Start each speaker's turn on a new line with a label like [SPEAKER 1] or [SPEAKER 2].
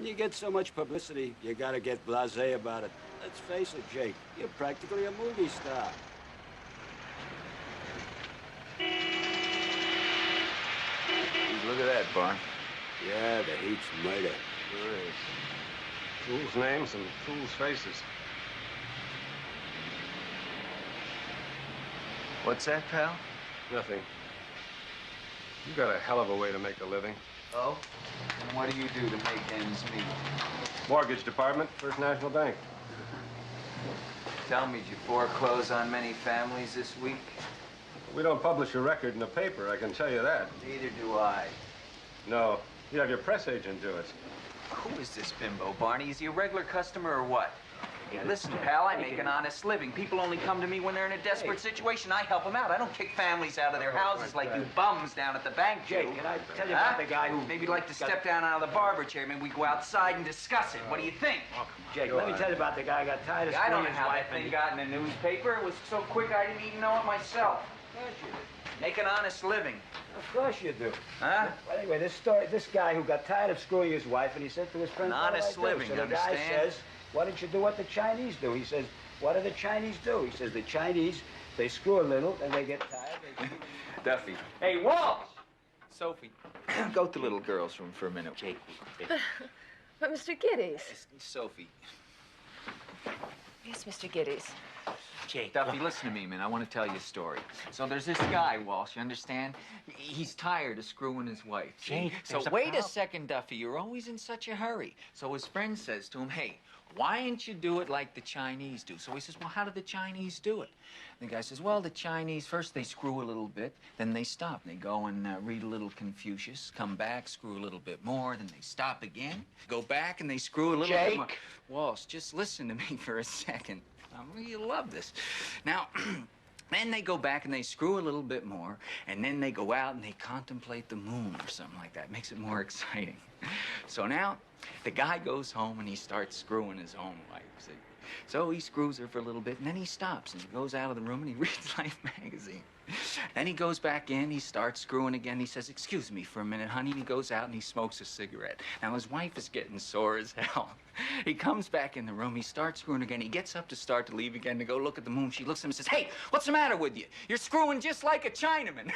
[SPEAKER 1] When you get so much publicity, you gotta get blasé about it. Let's face it, Jake, you're practically a movie star.
[SPEAKER 2] Look at that, Barn.
[SPEAKER 1] Yeah, the heat's murder.
[SPEAKER 3] Sure is. Fools' names and fools' faces.
[SPEAKER 2] What's that, pal?
[SPEAKER 3] Nothing. You got a hell of a way to make a living.
[SPEAKER 2] Oh? And what do you do to make ends meet?
[SPEAKER 3] Mortgage department, First National Bank.
[SPEAKER 2] Tell me, did you foreclose on many families this week?
[SPEAKER 3] We don't publish a record in the paper, I can tell you that.
[SPEAKER 2] Neither do I.
[SPEAKER 3] No, you have your press agent do it.
[SPEAKER 2] Who is this bimbo, Barney? Is he a regular customer or what? Hey, listen, pal, I make an honest living. People only come to me when they're in a desperate situation. I help them out. I don't kick families out of their houses like you bums down at the bank do.
[SPEAKER 1] Jake, can I tell you about the guy who...
[SPEAKER 2] Maybe like to step down out of the barber chair. Maybe we go outside and discuss it. What do you think?
[SPEAKER 1] Jake, let me tell you about the guy who got tired of
[SPEAKER 2] I don't know
[SPEAKER 1] his
[SPEAKER 2] how
[SPEAKER 1] wife
[SPEAKER 2] that thing got in the newspaper. It was so quick I didn't even know it myself.
[SPEAKER 1] Of course you do.
[SPEAKER 2] Make an honest living.
[SPEAKER 1] Of course you do.
[SPEAKER 2] Huh?
[SPEAKER 1] Well, anyway, this guy who got tired of screwing his wife, and he said to his friend,
[SPEAKER 2] An honest living,
[SPEAKER 1] so the guy
[SPEAKER 2] understand?
[SPEAKER 1] says, why don't you do what the Chinese do? He says, what do the Chinese do? He says, the Chinese, they screw a little, and they get tired.
[SPEAKER 2] Duffy. Hey, Walsh! Sophie, go to the little girl's room for a minute. Jake.
[SPEAKER 4] But Mr. Gittes.
[SPEAKER 2] Sophie.
[SPEAKER 4] Yes, Mr. Gittes.
[SPEAKER 2] Jake. Duffy, listen to me, man. I want to tell you a story. So there's this guy, Walsh, you understand? He's tired of screwing his wife.
[SPEAKER 1] Jake,
[SPEAKER 2] so wait a second, Duffy. You're always in such a hurry. So his friend says to him, hey, why don't you do it like the Chinese do? So he says, well, how do the Chinese do it? And the guy says, well, the Chinese, first they screw a little bit, then they stop. They go and read a little Confucius, come back, screw a little bit more, then they stop again, go back and they screw a little bit more. Walsh, just listen to me for a second. You'll love this. Now, then they go back and they screw a little bit more, and then they go out and they contemplate the moon or something like that. Makes it more exciting. So now, the guy goes home and he starts screwing his own wife, see? So he screws her for a little bit, and then he stops, and he goes out of the room and he reads Life magazine. Then he goes back in, he starts screwing again. He says, excuse me for a minute, honey, and he goes out and he smokes a cigarette. Now, his wife is getting sore as hell. He comes back in the room, he starts screwing again. He gets up to start to leave again to go look at the moon. She looks at him and says, hey, what's the matter with you? You're screwing just like a Chinaman.